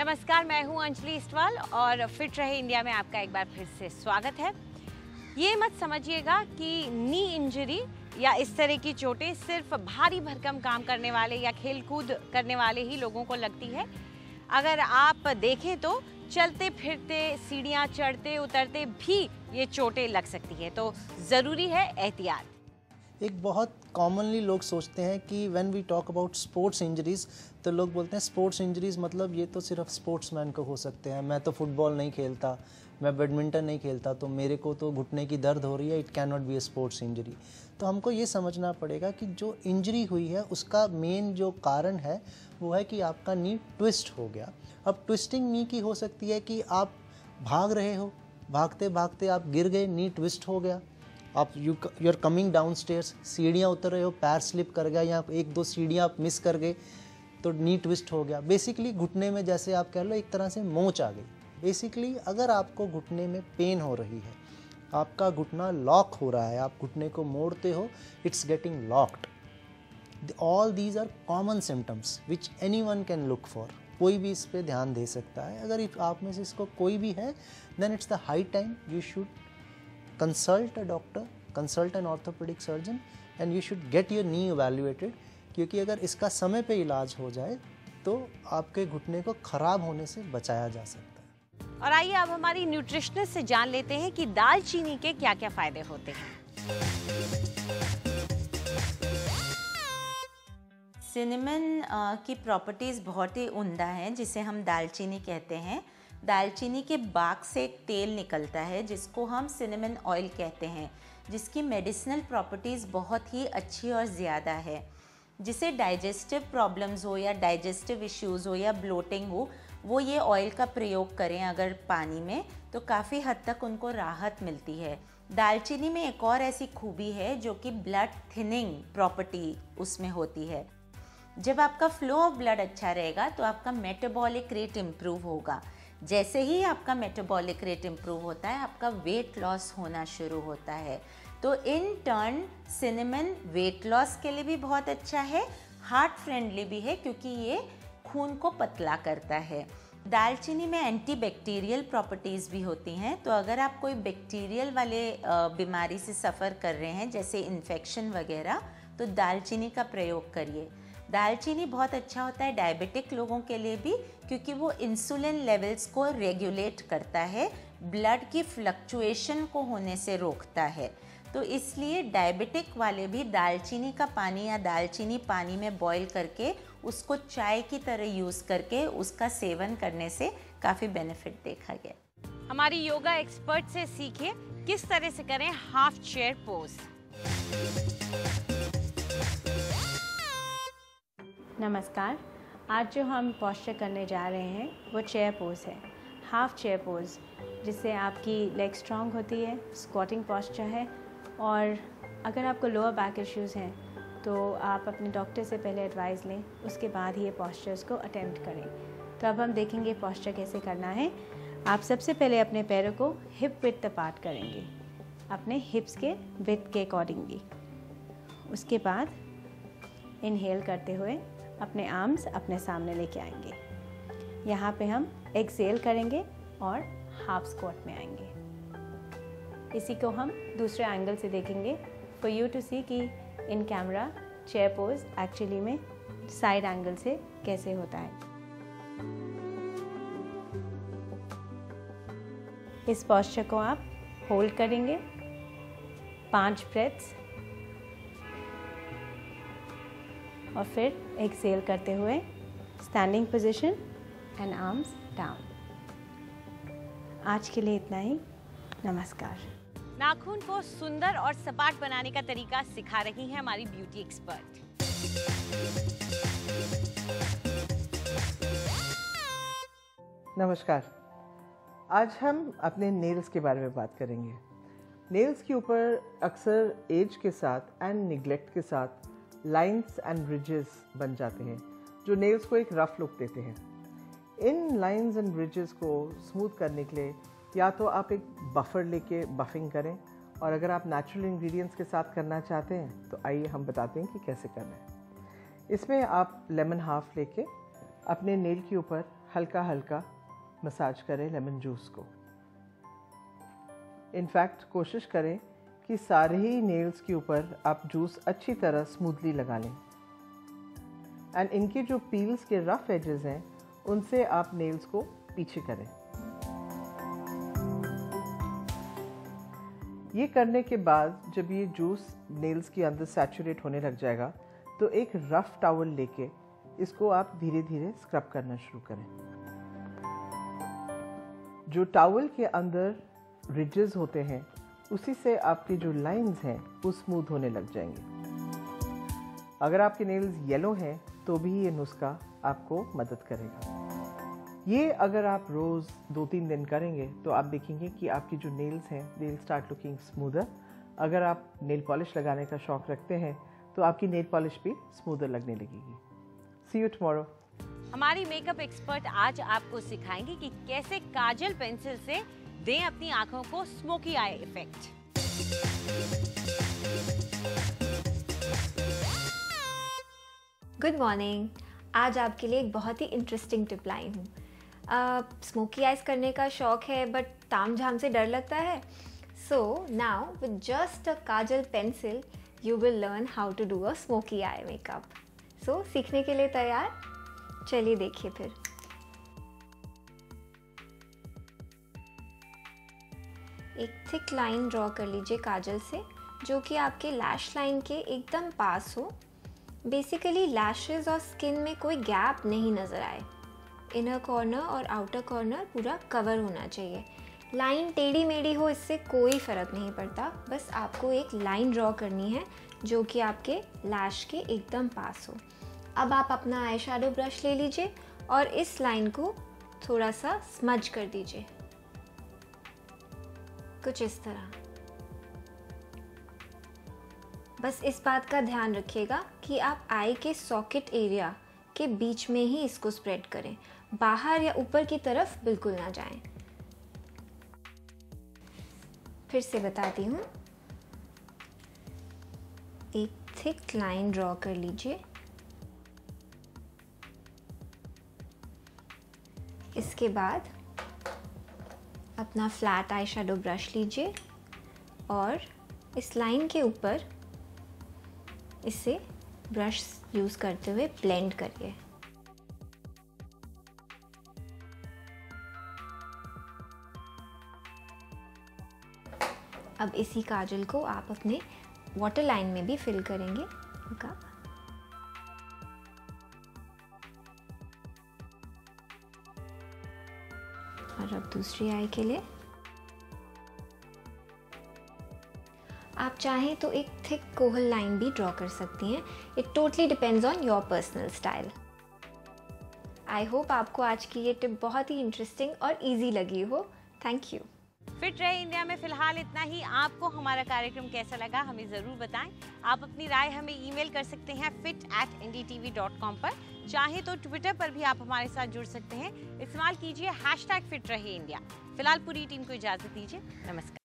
नमस्कार, मैं हूं अंजलि इस्टवाल और फिट रहे इंडिया में आपका एक बार फिर से स्वागत है। ये मत समझिएगा कि नी इंजरी या इस तरह की चोटें सिर्फ भारी भरकम काम करने वाले या खेलकूद करने वाले ही लोगों को लगती है। अगर आप देखें तो चलते फिरते, सीढ़ियाँ चढ़ते उतरते भी ये चोटें लग सकती है, तो ज़रूरी है एहतियात। एक बहुत कॉमनली लोग सोचते हैं कि when we talk about sports injuries तो लोग बोलते हैं स्पोर्ट्स इंजरीज़ मतलब ये तो सिर्फ स्पोर्ट्समैन को हो सकते हैं। मैं तो फुटबॉल नहीं खेलता, मैं बैडमिंटन नहीं खेलता, तो मेरे को तो घुटने की दर्द हो रही है, it can not be A sports injury. तो हमको ये समझना पड़ेगा कि जो इंजरी हुई है उसका मेन जो कारण है वो है कि आपका नी ट्विस्ट हो गया। अब ट्विस्टिंग नी की हो सकती है कि आप भाग रहे हो, भागते भागते आप गिर गए, नी ट्विस्ट हो गया। आप you are coming down stairs, सीढ़ियाँ उतर रहे हो, पैर स्लिप कर गया या एक दो सीढ़ियाँ आप मिस कर गए तो नी ट्विस्ट हो गया। बेसिकली घुटने में जैसे आप कह लो एक तरह से मोच आ गई। बेसिकली अगर आपको घुटने में पेन हो रही है, आपका घुटना लॉक हो रहा है, आप घुटने को मोड़ते हो, it's getting locked, all these are common symptoms which anyone can look for. कोई भी इस पे ध्यान दे सकता है। अगर आप में से इसको कोई भी है then it's the high time you should consult a doctor, consult an orthopedic surgeon and you should get your knee evaluated, क्योंकि अगर इसका समय पे इलाज हो जाए तो आपके घुटने को खराब होने से बचाया जा सकता है। और आइए अब हमारी न्यूट्रिशनिस्ट से जान लेते हैं कि दालचीनी के क्या क्या फायदे होते हैं। सिनेमन की प्रॉपर्टीज़ बहुत ही उम्दा हैं, जिसे हम दालचीनी कहते हैं। दालचीनी के बाग से एक तेल निकलता है जिसको हम सिनेमन ऑयल कहते हैं, जिसकी मेडिसिनल प्रॉपर्टीज़ बहुत ही अच्छी और ज़्यादा है। जिसे डाइजेस्टिव प्रॉब्लम्स हो या डाइजेस्टिव इश्यूज़ हो या ब्लोटिंग हो, वो ये ऑयल का प्रयोग करें अगर पानी में, तो काफ़ी हद तक उनको राहत मिलती है। दालचीनी में एक और ऐसी खूबी है जो कि ब्लड थिनिंग प्रॉपर्टी उसमें होती है। जब आपका फ्लो ऑफ ब्लड अच्छा रहेगा तो आपका मेटाबॉलिक रेट इम्प्रूव होगा। जैसे ही आपका मेटाबॉलिक रेट इम्प्रूव होता है, आपका वेट लॉस होना शुरू होता है। तो in turn cinnamon weight loss के लिए भी बहुत अच्छा है, हार्ट फ्रेंडली भी है क्योंकि ये खून को पतला करता है। दालचीनी में एंटीबैक्टीरियल प्रॉपर्टीज़ भी होती हैं, तो अगर आप कोई बैक्टीरियल वाले बीमारी से सफ़र कर रहे हैं जैसे इन्फेक्शन वगैरह, तो दालचीनी का प्रयोग करिए। दालचीनी बहुत अच्छा होता है डायबिटिक लोगों के लिए भी, क्योंकि वो इंसुलिन लेवल्स को रेगुलेट करता है, ब्लड की फ्लक्चुएशन को होने से रोकता है। तो इसलिए डायबिटिक वाले भी दालचीनी का पानी या दालचीनी पानी में बॉईल करके उसको चाय की तरह यूज़ करके उसका सेवन करने से काफ़ी बेनिफिट देखा गया। हमारी योगा एक्सपर्ट से सीखिए किस तरह से करें हाफ चेयर पोज। नमस्कार, आज जो हम पोस्चर करने जा रहे हैं वो चेयर पोज है, हाफ चेयर पोज, जिससे आपकी लेग स्ट्रॉन्ग होती है, स्क्वाटिंग पोस्चर है। और अगर आपको लोअर बैक इश्यूज़ हैं तो आप अपने डॉक्टर से पहले एडवाइस लें, उसके बाद ही ये पोस्चर्स को अटेम्प्ट करें। तो अब हम देखेंगे पोस्चर कैसे करना है। आप सबसे पहले अपने पैरों को हिप विड्थ अपार्ट करेंगे, अपने हिप्स के विड्थ के अकॉर्डिंगली। उसके बाद इनहेल करते हुए अपने आर्म्स अपने सामने लेके आएंगे। यहाँ पे हम एक्सेल करेंगे और हाफ स्क्वाट में आएंगे। इसी को हम दूसरे एंगल से देखेंगे फॉर यू टू सी कि in camera chair pose actually में साइड एंगल से कैसे होता है। इस पोस्चर को आप होल्ड करेंगे 5 ब्रेथ्स और फिर एक्सेल करते हुए standing position and arms down. आज के लिए इतना ही। नमस्कार। नाखून को सुंदर और सपाट बनाने का तरीका सिखा रही हैं हमारी ब्यूटी एक्सपर्ट। नमस्कार, आज हम अपने नेल्स के बारे में बात करेंगे। नेल्स के ऊपर अक्सर एज के साथ एंड निगलेक्ट के साथ लाइंस एंड रिजेस बन जाते हैं जो नेल्स को एक रफ लुक देते हैं। इन लाइंस एंड रिजेस को स्मूथ करने के लिए या तो आप एक बफर लेके बफिंग करें, और अगर आप नेचुरल इंग्रेडिएंट्स के साथ करना चाहते हैं तो आइए हम बताते हैं कि कैसे करना है। इसमें आप लेमन हाफ लेके अपने नेल के ऊपर हल्का हल्का मसाज करें लेमन जूस को। इनफैक्ट कोशिश करें कि सारे ही नेल्स के ऊपर आप जूस अच्छी तरह स्मूथली लगा लें एंड इनके जो पील्स के रफ एजेस हैं उनसे आप नेल्स को पीछे करें। ये करने के बाद जब ये जूस नेल्स के अंदर सैचुरेट होने लग जाएगा तो एक रफ टॉवल लेके इसको आप धीरे धीरे स्क्रब करना शुरू करें। जो टॉवल के अंदर रिजेस होते हैं उसी से आपकी जो लाइंस हैं वो स्मूथ होने लग जाएंगे। अगर आपके नेल्स येलो हैं तो भी ये नुस्खा आपको मदद करेगा। ये अगर आप रोज़ 2-3 दिन करेंगे तो आप देखेंगे कि आपकी जो नेल्स हैं they will start looking smoother. अगर आप नेल पॉलिश लगाने का शौक़ रखते हैं तो आपकी नेल पॉलिश भी स्मूदर लगने लगेगी। सी यू टुमारो। हमारी मेकअप एक्सपर्ट आज आपको सिखाएंगी कि कैसे काजल पेंसिल से दें अपनी आंखों को smoky I effect. Good morning. आज आपके लिए एक बहुत ही इंटरेस्टिंग टिप लाई हूँ। स्मोकी आइज करने का शौक है बट तामझाम से डर लगता है। So now with just a kajal pencil you will learn how to do a smoky eye makeup. So सीखने के लिए तैयार? चलिए देखिए फिर। एक थिक लाइन ड्रॉ कर लीजिए काजल से जो कि आपके लैश लाइन के एकदम पास हो। बेसिकली लैशेस और स्किन में कोई गैप नहीं नज़र आए। इनर कॉर्नर और आउटर कॉर्नर पूरा कवर होना चाहिए। लाइन टेढ़ी मेढ़ी हो इससे कोई फ़र्क नहीं पड़ता, बस आपको एक लाइन ड्रॉ करनी है जो कि आपके लैश के एकदम पास हो। अब आप अपना आई शैडो ब्रश ले लीजिए और इस लाइन को थोड़ा सा स्मज कर दीजिए, कुछ इस तरह। बस इस बात का ध्यान रखिएगा कि आप आई के सॉकेट एरिया के बीच में ही इसको स्प्रेड करें, बाहर या ऊपर की तरफ बिल्कुल ना जाएं। फिर से बताती हूँ, एक थिक लाइन ड्रॉ कर लीजिए। इसके बाद अपना फ्लैट आई शैडो ब्रश लीजिए और इस लाइन के ऊपर इसे ब्रश यूज़ करते हुए ब्लेंड करिए। अब इसी काजल को आप अपने वाटर लाइन में भी फिल करेंगे। और अब दूसरी आई के लिए आप चाहें तो एक थिक कोहल लाइन भी ड्रॉ कर सकती हैं। It totally depends on your personal style. I hope आपको आज की ये टिप बहुत ही इंटरेस्टिंग और इजी लगी हो। Thank you. फिट रहे इंडिया में फिलहाल इतना ही। आपको हमारा कार्यक्रम कैसा लगा हमें ज़रूर बताएं। आप अपनी राय हमें ईमेल कर सकते हैं fit@ndtv.com पर। चाहे तो ट्विटर पर भी आप हमारे साथ जुड़ सकते हैं। इस्तेमाल कीजिए #फिट रहे इंडिया। फिलहाल पूरी टीम को इजाज़त दीजिए। नमस्कार।